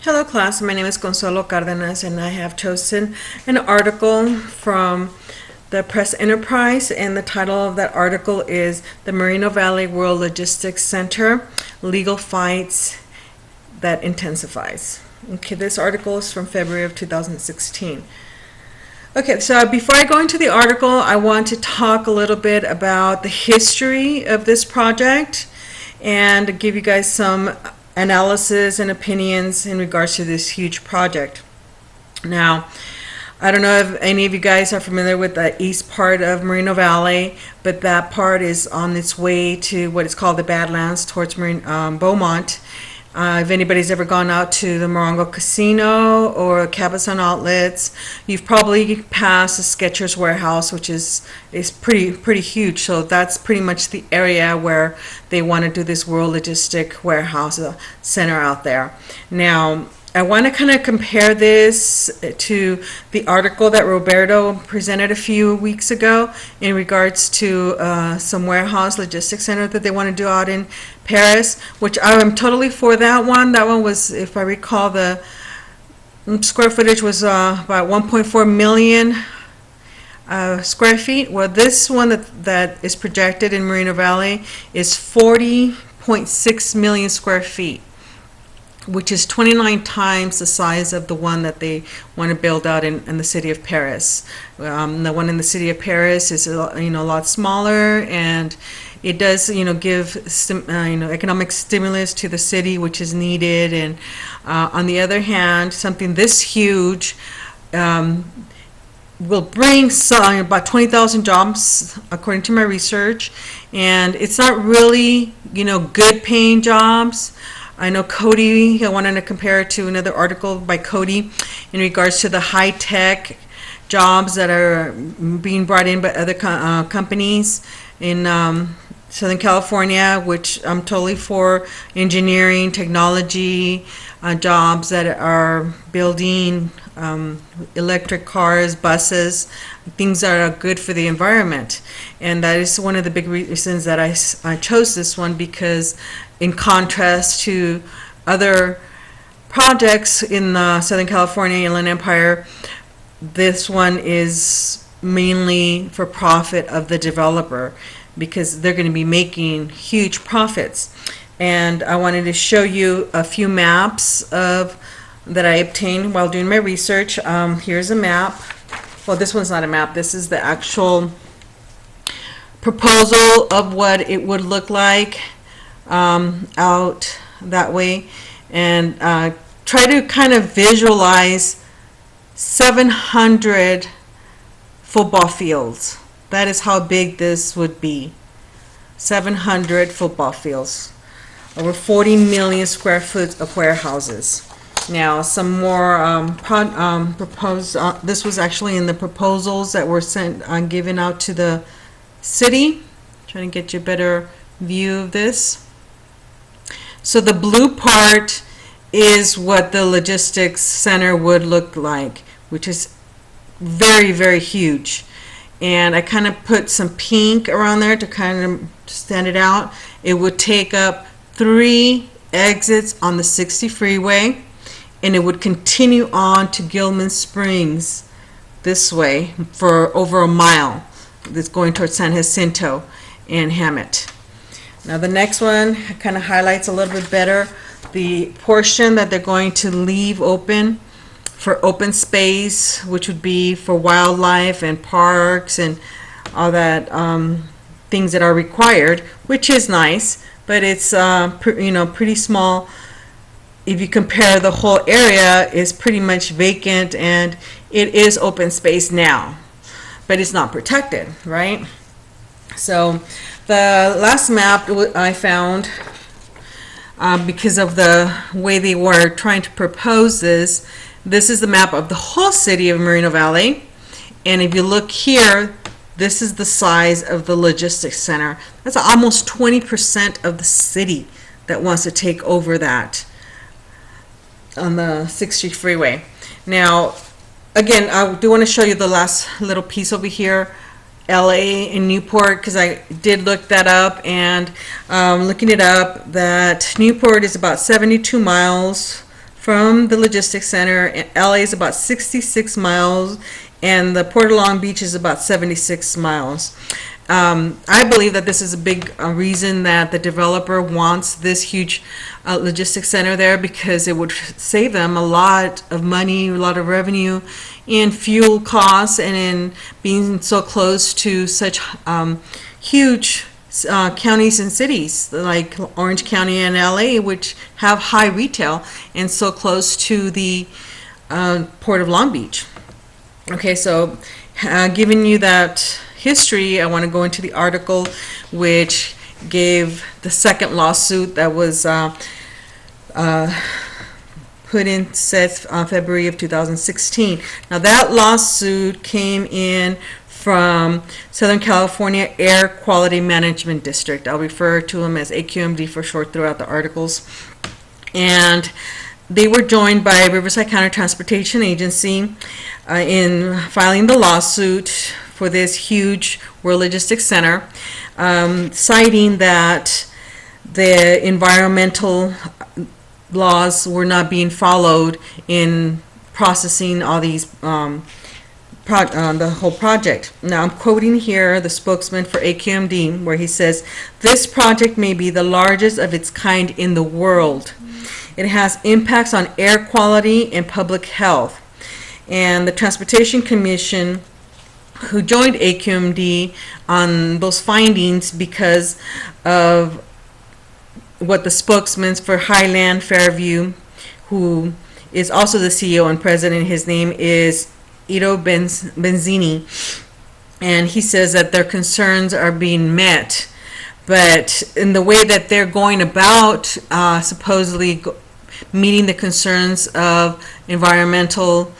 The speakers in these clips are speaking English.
Hello class, my name is Consuelo Cardenas and I have chosen an article from the Press Enterprise, and the title of that article is The Moreno Valley World Logistics Center, Legal Fights That Intensifies. Okay, this article is from February of 2016. Okay, so before I go into the article, I want to talk a little bit about the history of this project and give you guys some analysis and opinions in regards to this huge project. Now, I don't know if any of you guys are familiar with the east part of Moreno Valley, but that part is on its way to what is called the Badlands towards Beaumont. If anybody's ever gone out to the Morongo Casino or Cabazon Outlets, you've probably passed the Skechers warehouse, which is pretty huge. So that's pretty much the area where they want to do this World Logistic Warehouse Center out there. Now, I want to kind of compare this to the article that Roberto presented a few weeks ago in regards to some warehouse logistics center that they want to do out in Paris, which I am totally for that one. That one was, if I recall, the square footage was about 1.4 million square feet. Well, this one that is projected in Moreno Valley is 40.6 million square feet, which is 29 times the size of the one that they want to build out in the city of Paris. The one in the city of Paris is a lot smaller, and it does give economic stimulus to the city, which is needed. And on the other hand, something this huge will bring about 20,000 jobs according to my research, and it's not really good paying jobs. I know Cody, I wanted to compare it to another article by Cody in regards to the high-tech jobs that are being brought in by other companies in Southern California, which I'm totally for. Engineering, technology, jobs that are building electric cars, buses, things that are good for the environment. And that is one of the big reasons that I chose this one, because in contrast to other projects in Southern California, Inland Empire, this one is mainly for profit of the developer, because they're going to be making huge profits. And I wanted to show you a few maps that I obtained while doing my research. Here's a map. Well, this one's not a map. This is the actual proposal of what it would look like out that way, and try to kind of visualize 700 football fields. That is how big this would be. 700 football fields, over 40 million square foot of warehouses. Now, some more proposed. This was actually in the proposals that were given out to the city. Trying to get you a better view of this. So the blue part is what the logistics center would look like, which is very, very huge. And I kind of put some pink around there to kind of stand it out. It would take up 3 exits on the 60 freeway, and it would continue on to Gilman Springs this way for over a mile. That's going towards San Jacinto and Hammett. Now the next one kind of highlights a little bit better the portion that they're going to leave open for open space, which would be for wildlife and parks and all that things that are required, which is nice, but it's pretty small. If you compare, the whole area is pretty much vacant, and it is open space now, but it's not protected, right? So the last map I found, because of the way they were trying to propose this is the map of the whole city of Moreno Valley. And if you look here, this is the size of the logistics center. That's almost 20% of the city that wants to take over that on the 6th Street freeway. Now, again, I do want to show you the last little piece over here. LA and Newport, because I did look that up, and looking it up, that Newport is about 72 miles from the Logistics Center. LA is about 66 miles, and the Port of Long Beach is about 76 miles. I believe that this is a big reason that the developer wants this huge logistics center there, because it would save them a lot of money, a lot of revenue in fuel costs, and in being so close to such huge counties and cities like Orange County and LA, which have high retail, and so close to the Port of Long Beach. Okay, so giving you that history, I want to go into the article which gave the second lawsuit that was put in February of 2016. Now that lawsuit came in from Southern California Air Quality Management District. I'll refer to them as AQMD for short throughout the articles. And they were joined by Riverside County Transportation Agency in filing the lawsuit for this huge World Logistics Center, citing that the environmental laws were not being followed in processing all these the whole project. Now I'm quoting here the spokesman for AQMD, where he says, "This project may be the largest of its kind in the world. It has impacts on air quality and public health." And the Transportation Commission, who joined AQMD on those findings because of what the spokesman for Highland Fairview, who is also the CEO and president, his name is Ido Benzini, and he says that their concerns are being met, but in the way that they're going about supposedly meeting the concerns of environmental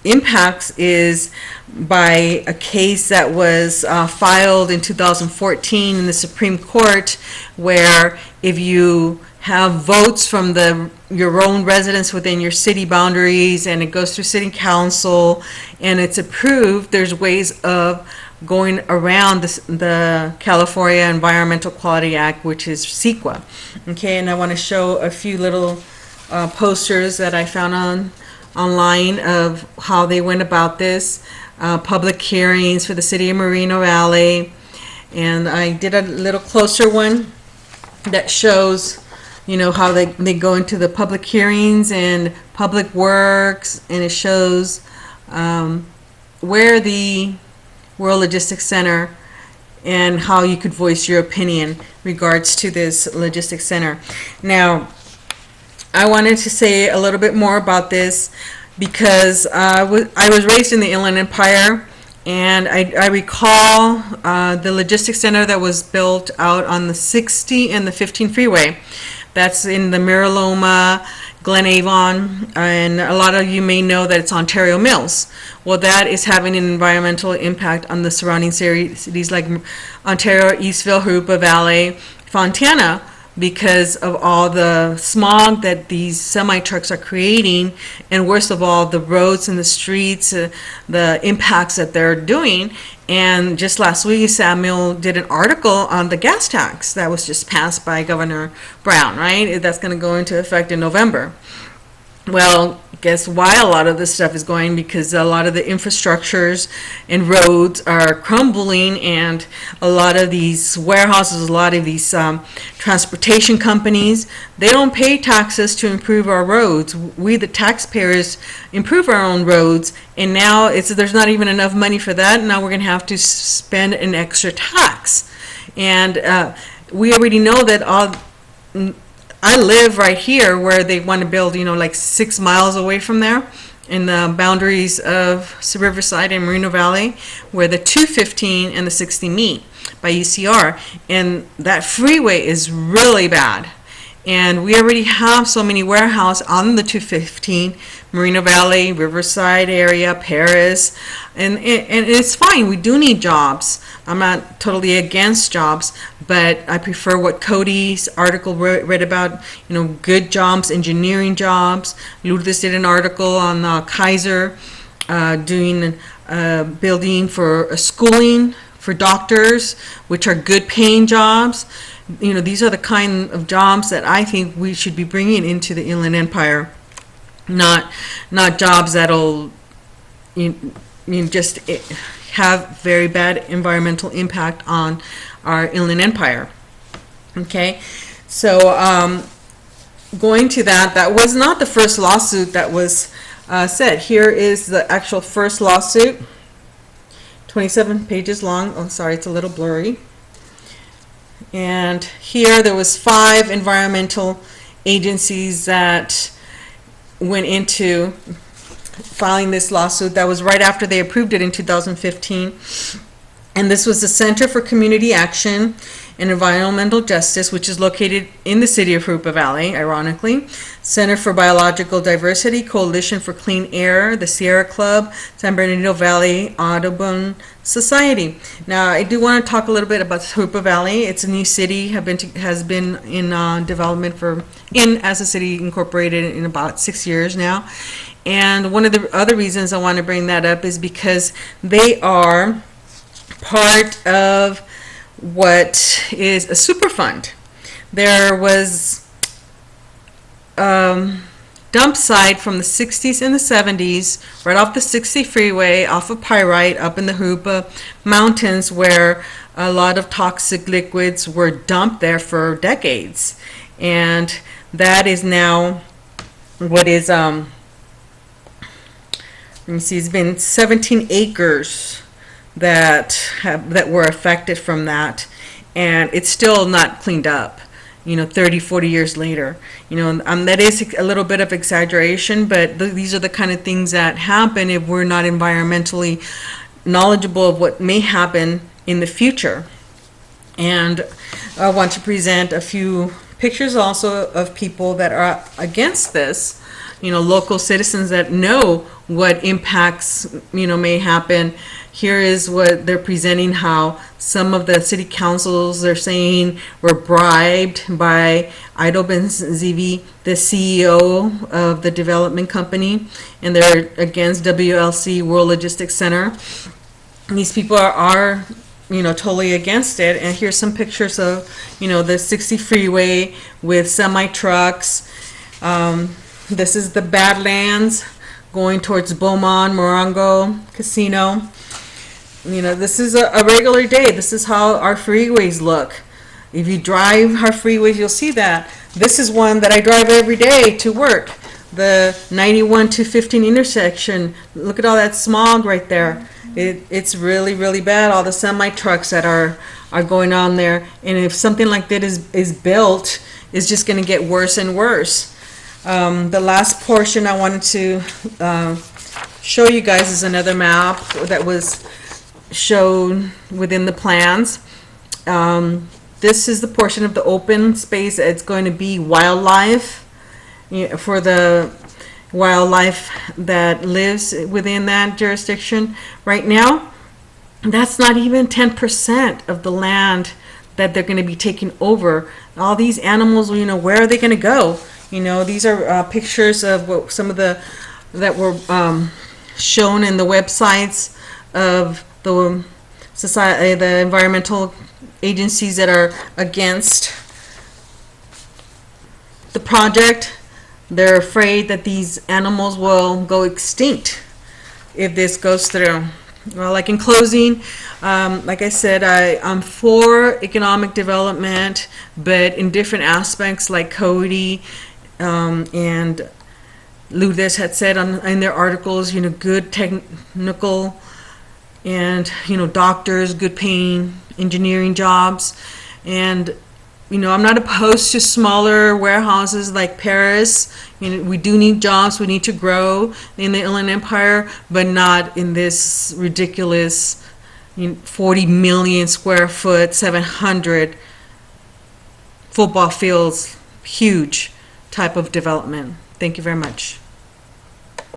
impacts is by a case that was filed in 2014 in the Supreme Court, where if you have votes from your own residents within your city boundaries and it goes through city council and it's approved, there's ways of going around the California Environmental Quality Act, which is CEQA. Okay, and I want to show a few little posters that I found online of how they went about this. Public hearings for the city of Moreno Valley, and I did a little closer one that shows, you know, how they go into the public hearings and public works, and it shows where the World Logistics Center and how you could voice your opinion regards to this logistics center. Now, I wanted to say a little bit more about this because I was raised in the Inland Empire, and I recall the logistics center that was built out on the 60 and the 15 freeway. That's in the Mira Loma, Glen Avon, and a lot of you may know that it's Ontario Mills. Well, that is having an environmental impact on the surrounding cities like Ontario, Eastville, Harupa Valley, Fontana, because of all the smog that these semi-trucks are creating, and worst of all, the roads and the streets, the impacts that they're doing. And just last week, Samuel did an article on the gas tax that was just passed by Governor Brown, right? That's going to go into effect in November. Well, guess why a lot of this stuff is going? Because a lot of the infrastructures and roads are crumbling, and a lot of these warehouses, a lot of these transportation companies, they don't pay taxes to improve our roads. We, the taxpayers, improve our own roads, and now there's not even enough money for that. Now we're going to have to spend an extra tax. And we already know that I live right here where they want to build, you know, like 6 miles away from there in the boundaries of Riverside and Moreno Valley, where the 215 and the 60 meet by UCR. And that freeway is really bad. And we already have so many warehouses on the 215, Moreno Valley, Riverside area, Paris, and it's fine. We do need jobs. I'm not totally against jobs, but I prefer what Cody's article read about, you know, good jobs, engineering jobs. Lourdes did an article on Kaiser doing building for schooling for doctors, which are good paying jobs. these are the kind of jobs that I think we should be bringing into the Inland Empire, not jobs that'll just have very bad environmental impact on our Inland Empire. Okay, so going to that was not the first lawsuit that was said. Here is the actual first lawsuit, 27 pages long. Oh, sorry, it's a little blurry. And here there was 5 environmental agencies that went into filing this lawsuit. That was right after they approved it in 2015. And this was the Center for Community Action and Environmental Justice, which is located in the city of Hoopa Valley, ironically. Center for Biological Diversity, Coalition for Clean Air, the Sierra Club, San Bernardino Valley Audubon Society. Now, I do want to talk a little bit about Hoopa Valley. It's a new city, has been in development as a city incorporated in about 6 years now. And one of the other reasons I want to bring that up is because they are part of what is a super fund. There was dump site from the 60s and the 70s, right off the 60 freeway, off of Pyrite, up in the Hoopa Mountains, where a lot of toxic liquids were dumped there for decades. And that is now what is, let me see, it's been 17 acres that were affected from that, and it's still not cleaned up, 30, 40 years later. That is a little bit of exaggeration, but these are the kind of things that happen if we're not environmentally knowledgeable of what may happen in the future. And I want to present a few pictures also of people that are against this, local citizens that know what impacts, may happen. Here is what they're presenting, how some of the city councils, they're saying, were bribed by Ido Benzivi, the CEO of the development company, and they're against WLC, World Logistics Center. And these people are totally against it. And here's some pictures of, the 60 freeway with semi-trucks. This is the Badlands going towards Beaumont, Morongo Casino. This is a regular day. This is how our freeways look. If you drive our freeways, you'll see that. This is one that I drive every day to work. The 91 to 15 intersection. Look at all that smog right there. It's really, really bad. All the semi-trucks that are going on there. And if something like that is built, it's just going to get worse and worse. The last portion I wanted to show you guys is another map that was shown within the plans. This is the portion of the open space. It's going to be wildlife, for the wildlife that lives within that jurisdiction. Right now, that's not even 10% of the land that they're going to be taking over. All these animals, where are they going to go? These are pictures of what some of the that were shown in the websites of the society, the environmental agencies that are against the project. They're afraid that these animals will go extinct if this goes through. Well, like in closing, like I said, I'm for economic development, but in different aspects, like Cody and Lourdes had said in their articles, good technical and doctors, good paying engineering jobs. And I'm not opposed to smaller warehouses like Paris. We do need jobs, we need to grow in the Inland Empire, but not in this ridiculous 40 million square foot, 700 football fields, huge type of development. Thank you very much.